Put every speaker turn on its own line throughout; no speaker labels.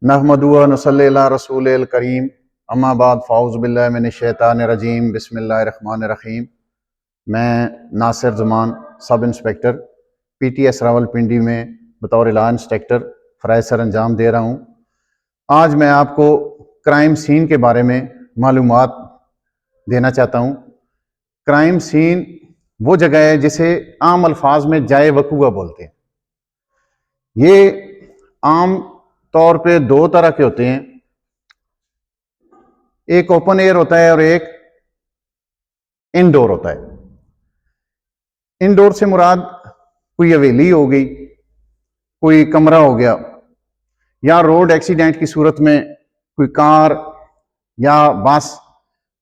नहमदुहु व नसल्ली अला रसूलिल करीम अम्मा बाद फ़ाउज़ बिल्लाहि मिनश शैतानिर रजीम बिस्मिल्लाहिर रहमानिर रहीम। मैं नासिर ज़मान सब इंस्पेक्टर PTS रावलपिंडी में बतौर लाइन इंस्पेक्टर फ़राइज़ सर अंजाम दे रहा हूँ। आज मैं आपको क्राइम सीन के बारे में मालूमात देना चाहता हूँ। क्राइम सीन वो जगह है जिसे आम अल्फाज में जाए वकूआ बोलते हैं। ये आम तौर पे दो तरह के होते हैं, एक ओपन एयर होता है और एक इनडोर होता है। इनडोर से मुराद कोई हवेली हो गई, कोई कमरा हो गया, या रोड एक्सीडेंट की सूरत में कोई कार या बस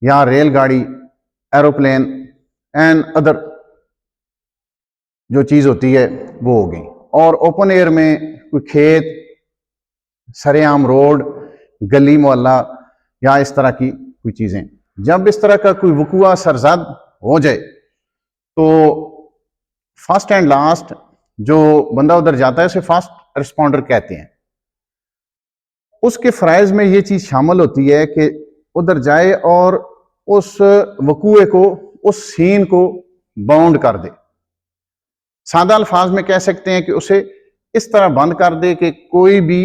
या रेलगाड़ी, एरोप्लेन एंड अदर जो चीज़ होती है वो हो गई। और ओपन एयर में कोई खेत, सरेआम रोड, गली मोहल्ला या इस तरह की कोई चीज़ें। जब इस तरह का कोई वकूआ सरजद हो जाए तो फर्स्ट एंड लास्ट जो बंदा उधर जाता है उसे फर्स्ट रिस्पॉन्डर कहते हैं। उसके फ़राइज़ में ये चीज़ शामिल होती है कि उधर जाए और उस वकूए को, उस सीन को बाउंड कर दे। सादा अल्फाज में कह सकते हैं कि उसे इस तरह बंद कर दे कि कोई भी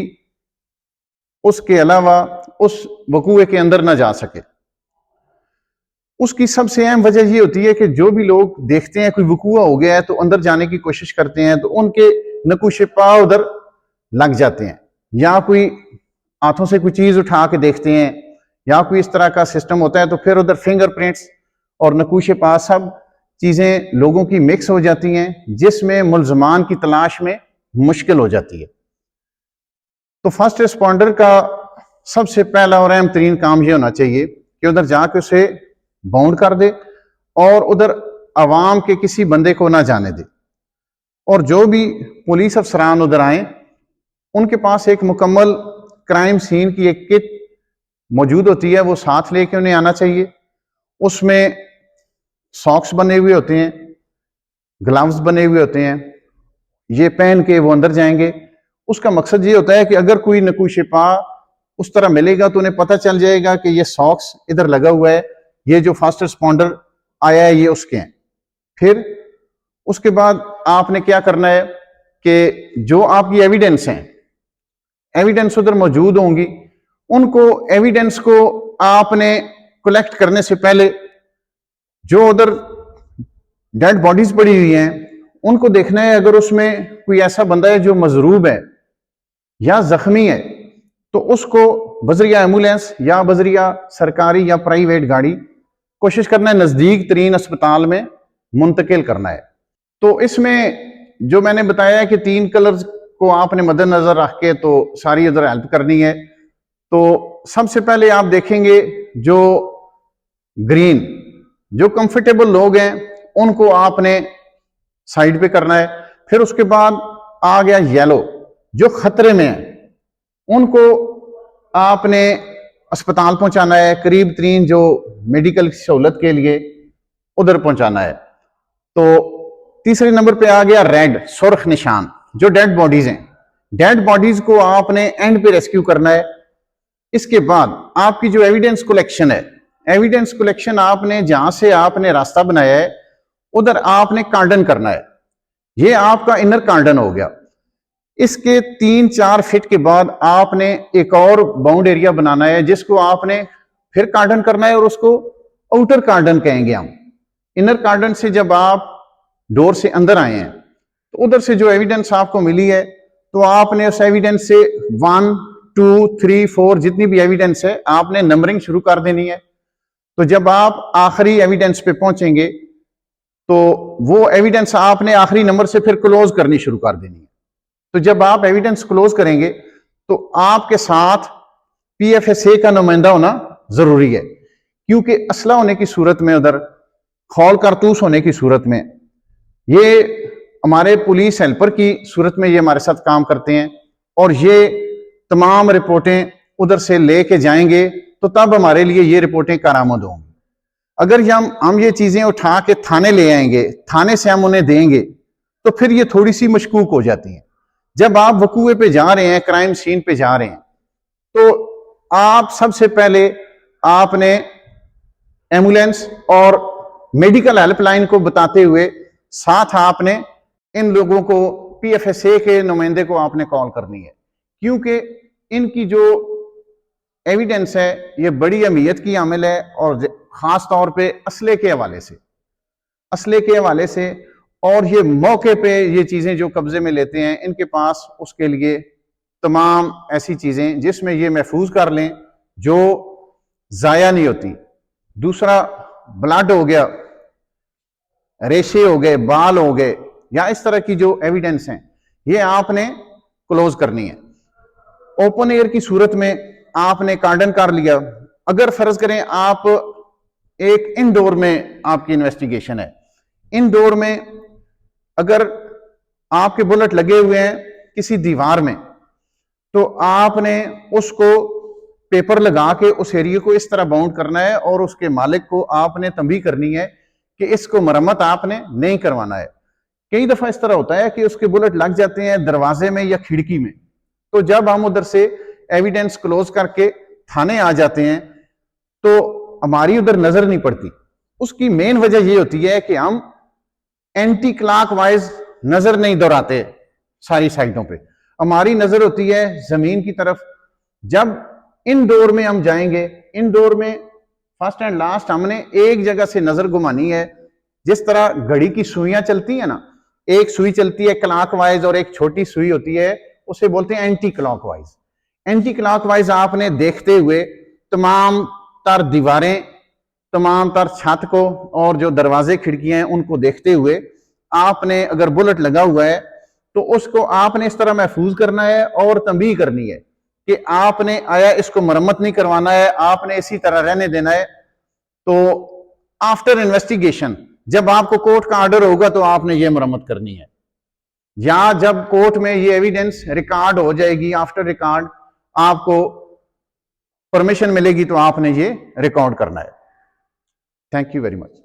उसके अलावा उस वकूए के अंदर ना जा सके। उसकी सबसे अहम वजह यह होती है कि जो भी लोग देखते हैं कोई वकूआ हो गया है तो अंदर जाने की कोशिश करते हैं, तो उनके नकुशे पा उधर लग जाते हैं, या कोई हाथों से कोई चीज उठा के देखते हैं, या कोई इस तरह का सिस्टम होता है, तो फिर उधर फिंगरप्रिंट्स और नकुशे पा सब चीजें लोगों की मिक्स हो जाती हैं, जिसमें मुल्जमान की तलाश में मुश्किल हो जाती है। तो फर्स्ट रिस्पॉन्डर का सबसे पहला और अहम तरीन काम यह होना चाहिए कि उधर जाके उसे बाउंड कर दे और उधर अवाम के किसी बंदे को ना जाने दे। और जो भी पुलिस अफसरान उधर आए उनके पास एक मुकम्मल क्राइम सीन की एक किट मौजूद होती है, वो साथ लेके उन्हें आना चाहिए। उसमें सॉक्स बने हुए होते हैं, ग्लव्स बने हुए होते हैं, ये पहन के वो अंदर जाएंगे। उसका मकसद ये होता है कि अगर कोई नकुशे पा उस तरह मिलेगा तो उन्हें पता चल जाएगा कि ये सॉक्स इधर लगा हुआ है, ये जो फर्स्ट रिस्पॉन्डर आया है ये उसके हैं। फिर उसके बाद आपने क्या करना है कि जो आपकी एविडेंस हैं, एविडेंस उधर मौजूद होंगी, उनको एविडेंस को आपने कलेक्ट करने से पहले जो उधर डेड बॉडीज पड़ी हुई हैं उनको देखना है। अगर उसमें कोई ऐसा बंदा है जो मजरूब है या जख्मी है तो उसको बजरिया एम्बुलेंस या बजरिया सरकारी या प्राइवेट गाड़ी कोशिश करना है नजदीक तरीन अस्पताल में मुंतकिल करना है। तो इसमें जो मैंने बताया है कि 3 कलर्स को आपने मद्देनजर रख के तो सारी उधर हेल्प करनी है। तो सबसे पहले आप देखेंगे जो ग्रीन, जो कंफर्टेबल लोग हैं उनको आपने साइड पे करना है। फिर उसके बाद आ गया येलो, जो खतरे में है उनको आपने अस्पताल पहुंचाना है, करीब तरीन जो मेडिकल सहूलत के लिए उधर पहुंचाना है। तो तीसरे नंबर पे आ गया रेड, सुर्ख निशान, जो डेड बॉडीज हैं। डेड बॉडीज को आपने एंड पे रेस्क्यू करना है। इसके बाद आपकी जो एविडेंस कलेक्शन है, एविडेंस कलेक्शन आपने जहां से आपने रास्ता बनाया है उधर आपने कार्डन करना है। ये आपका इनर कार्डन हो गया। इसके 3-4 फीट के बाद आपने एक और बाउंड एरिया बनाना है जिसको आपने फिर कार्डन करना है और उसको आउटर कार्डन कहेंगे हम। इनर कार्डन से जब आप डोर से अंदर आए हैं तो उधर से जो एविडेंस आपको मिली है तो आपने उस एविडेंस से 1, 2, 3, 4 जितनी भी एविडेंस है आपने नंबरिंग शुरू कर देनी है। तो जब आप आखिरी एविडेंस पे पहुंचेंगे तो वो एविडेंस आपने आखिरी नंबर से फिर क्लोज करनी शुरू कर देनी है। तो जब आप एविडेंस क्लोज करेंगे तो आपके साथ PFSA का नुमाइंदा होना जरूरी है, क्योंकि असला होने की सूरत में, उधर खौल कारतूस होने की सूरत में, ये हमारे पुलिस हेल्पर की सूरत में ये हमारे साथ काम करते हैं और ये तमाम रिपोर्टें उधर से लेके जाएंगे तो तब हमारे लिए ये रिपोर्टें कारामद होंगी। अगर हम ये चीजें उठा के थाने ले आएंगे, थाने से हम उन्हें देंगे, तो फिर ये थोड़ी सी मशकूक हो जाती हैं। जब आप वकूए पे जा रहे हैं, क्राइम सीन पे जा रहे हैं, तो आप सबसे पहले आपने एम्बुलेंस और मेडिकल हेल्पलाइन को बताते हुए साथ आपने इन लोगों को पीएफएसए के नुमाइंदे को आपने कॉल करनी है, क्योंकि इनकी जो एविडेंस है ये बड़ी अहमियत की हामिल है, और खास तौर पे असले के हवाले से और ये मौके पे ये चीजें जो कब्जे में लेते हैं, इनके पास उसके लिए तमाम ऐसी चीजें जिसमें ये महफूज कर लें जो जाया नहीं होती। दूसरा, ब्लड हो गया, रेशे हो गए, बाल हो गए, या इस तरह की जो एविडेंस हैं ये आपने क्लोज करनी है। ओपन एयर की सूरत में आपने कार्डन कर लिया। अगर फर्ज करें आप एक इंडोर में आपकी इन्वेस्टिगेशन है, इंडोर में अगर आपके बुलेट लगे हुए हैं किसी दीवार में, तो आपने उसको पेपर लगा के उस एरिया को इस तरह बाउंड करना है और उसके मालिक को आपने तंबीह करनी है कि इसको मरम्मत आपने नहीं करवाना है। कई दफा इस तरह होता है कि उसके बुलेट लग जाते हैं दरवाजे में या खिड़की में, तो जब हम उधर से एविडेंस क्लोज करके थाने आ जाते हैं तो हमारी उधर नजर नहीं पड़ती। उसकी मेन वजह यह होती है कि हम एंटी क्लॉकवाइज नजर नहीं दौड़ाते सारी साइडों पे, हमारी नजर होती है जमीन की तरफ। जब इनडोर में हम जाएंगे, इनडोर में फर्स्ट एंड लास्ट हमने एक जगह से नजर घुमानी है। जिस तरह घड़ी की सुइयां चलती है ना, एक सुई चलती है क्लॉकवाइज और एक छोटी सुई होती है, उसे बोलते हैं एंटी क्लॉकवाइज। एंटी क्लॉकवाइज आपने देखते हुए तमाम तर दीवारें, तमाम तर छत को और जो दरवाजे खिड़कियां हैं उनको देखते हुए आपने, अगर बुलेट लगा हुआ है तो उसको आपने इस तरह महफूज करना है और तंबीह करनी है कि आपने आया इसको मरम्मत नहीं करवाना है, आपने इसी तरह रहने देना है। तो आफ्टर इन्वेस्टिगेशन जब आपको कोर्ट का ऑर्डर होगा तो आपने ये मरम्मत करनी है, या जब कोर्ट में ये एविडेंस रिकॉर्ड हो जाएगी, आफ्टर रिकॉर्ड आपको परमिशन मिलेगी तो आपने ये रिकॉर्ड करना है। Thank you very much.